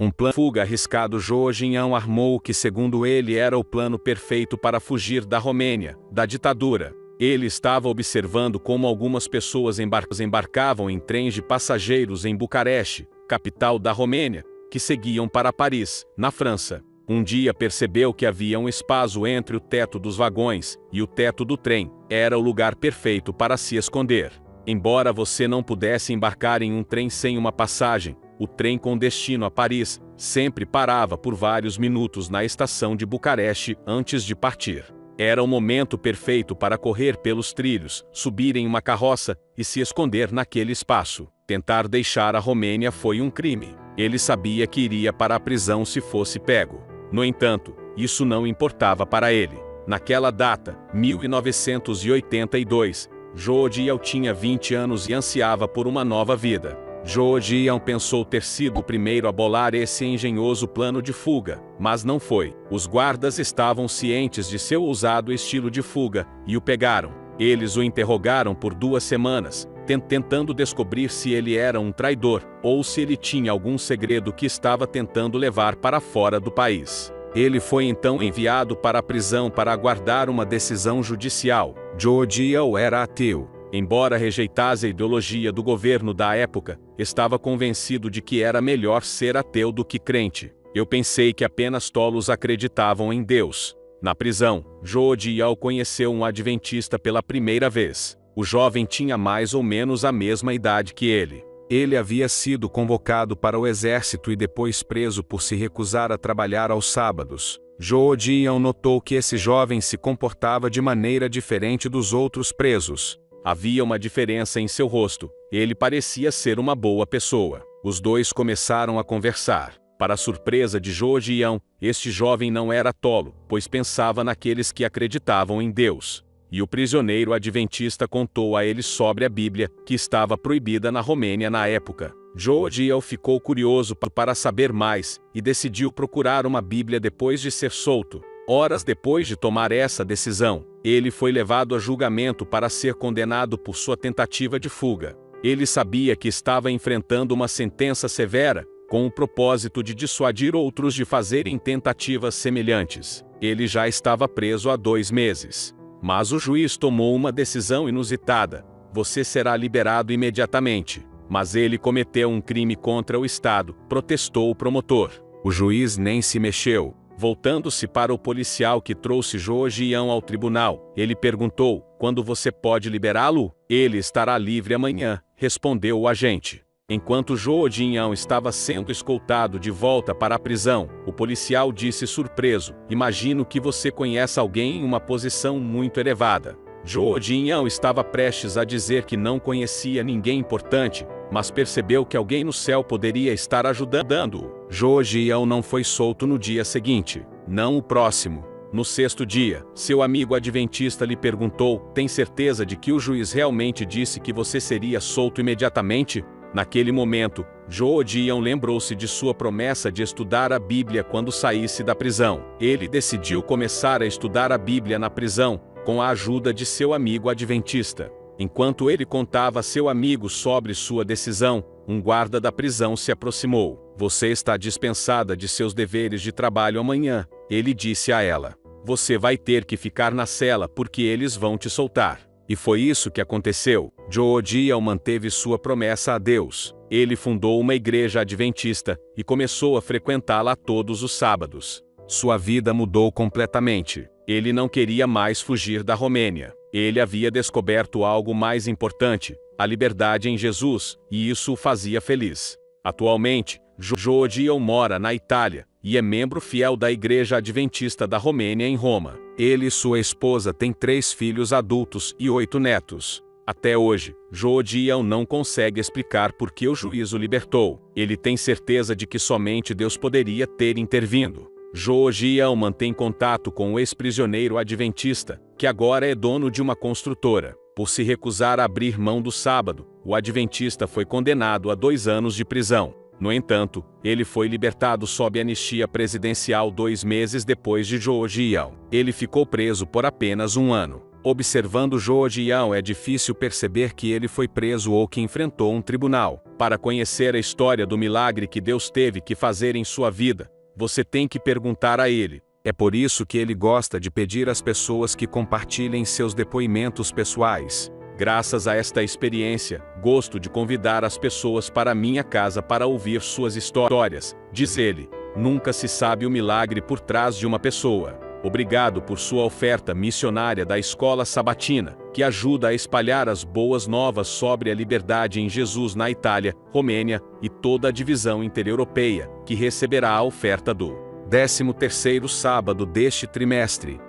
Um plano de fuga arriscado. Zhou Jiyao armou o que segundo ele era o plano perfeito para fugir da Romênia, da ditadura. Ele estava observando como algumas pessoas embarcavam em trens de passageiros em Bucareste, capital da Romênia, que seguiam para Paris, na França. Um dia percebeu que havia um espaço entre o teto dos vagões e o teto do trem. Era o lugar perfeito para se esconder. Embora você não pudesse embarcar em um trem sem uma passagem, o trem com destino a Paris sempre parava por vários minutos na estação de Bucareste antes de partir. Era o momento perfeito para correr pelos trilhos, subir em uma carroça e se esconder naquele espaço. Tentar deixar a Romênia foi um crime. Ele sabia que iria para a prisão se fosse pego. No entanto, isso não importava para ele. Naquela data, 1982, Zhou Jiyao tinha 20 anos e ansiava por uma nova vida. Zhou Jiyao pensou ter sido o primeiro a bolar esse engenhoso plano de fuga, mas não foi. Os guardas estavam cientes de seu ousado estilo de fuga e o pegaram. Eles o interrogaram por 2 semanas, tentando descobrir se ele era um traidor ou se ele tinha algum segredo que estava tentando levar para fora do país. Ele foi então enviado para a prisão para aguardar uma decisão judicial. Zhou Jiyao era ateu. Embora rejeitasse a ideologia do governo da época, estava convencido de que era melhor ser ateu do que crente. Eu pensei que apenas tolos acreditavam em Deus. Na prisão, Zhou Jiyao conheceu um adventista pela primeira vez. O jovem tinha mais ou menos a mesma idade que ele. Ele havia sido convocado para o exército e depois preso por se recusar a trabalhar aos sábados. Zhou Jiyao notou que esse jovem se comportava de maneira diferente dos outros presos. Havia uma diferença em seu rosto. Ele parecia ser uma boa pessoa. Os dois começaram a conversar. Para a surpresa de Zhou Jiyao, este jovem não era tolo, pois pensava naqueles que acreditavam em Deus. E o prisioneiro adventista contou a ele sobre a Bíblia, que estava proibida na Romênia na época. Zhou Jiyao ficou curioso para saber mais, e decidiu procurar uma Bíblia depois de ser solto. Horas depois de tomar essa decisão, ele foi levado a julgamento para ser condenado por sua tentativa de fuga. Ele sabia que estava enfrentando uma sentença severa, com o propósito de dissuadir outros de fazerem tentativas semelhantes. Ele já estava preso há 2 meses. Mas o juiz tomou uma decisão inusitada: você será liberado imediatamente. Mas ele cometeu um crime contra o Estado, protestou o promotor. O juiz nem se mexeu. Voltando-se para o policial que trouxe Zhou Jiyao ao tribunal, ele perguntou: quando você pode liberá-lo? Ele estará livre amanhã, respondeu o agente. Enquanto Zhou Jiyao estava sendo escoltado de volta para a prisão, o policial disse surpreso: imagino que você conheça alguém em uma posição muito elevada. Zhou Jiyao estava prestes a dizer que não conhecia ninguém importante, mas percebeu que alguém no céu poderia estar ajudando-o. Zhou Jiyao não foi solto no dia seguinte, não o próximo. No 6º dia, seu amigo adventista lhe perguntou: tem certeza de que o juiz realmente disse que você seria solto imediatamente? Naquele momento, Zhou Jiyao lembrou-se de sua promessa de estudar a Bíblia quando saísse da prisão. Ele decidiu começar a estudar a Bíblia na prisão, com a ajuda de seu amigo adventista. Enquanto ele contava a seu amigo sobre sua decisão, um guarda da prisão se aproximou. Você está dispensada de seus deveres de trabalho amanhã, ele disse a ela. Você vai ter que ficar na cela porque eles vão te soltar. E foi isso que aconteceu. Zhou Jiyao manteve sua promessa a Deus. Ele fundou uma igreja adventista e começou a frequentá-la todos os sábados. Sua vida mudou completamente. Ele não queria mais fugir da Romênia. Ele havia descoberto algo mais importante: a liberdade em Jesus, e isso o fazia feliz. Atualmente, Zhou Jiyao mora na Itália e é membro fiel da Igreja Adventista da Romênia em Roma. Ele e sua esposa têm 3 filhos adultos e 8 netos. Até hoje, Zhou Jiyao não consegue explicar por que o juiz o libertou. Ele tem certeza de que somente Deus poderia ter intervindo. Zhou Jiyao mantém contato com o ex-prisioneiro adventista, que agora é dono de uma construtora. Por se recusar a abrir mão do sábado, o adventista foi condenado a 2 anos de prisão. No entanto, ele foi libertado sob anistia presidencial 2 meses depois de Zhou Jiyao. Ele ficou preso por apenas 1 ano. Observando Joodião, é difícil perceber que ele foi preso ou que enfrentou um tribunal. Para conhecer a história do milagre que Deus teve que fazer em sua vida, você tem que perguntar a ele. É por isso que ele gosta de pedir às pessoas que compartilhem seus depoimentos pessoais. Graças a esta experiência, gosto de convidar as pessoas para minha casa para ouvir suas histórias, diz ele. Nunca se sabe o milagre por trás de uma pessoa. Obrigado por sua oferta missionária da Escola Sabatina, que ajuda a espalhar as boas novas sobre a liberdade em Jesus na Itália, Romênia e toda a divisão intereuropeia, que receberá a oferta do 13º sábado deste trimestre.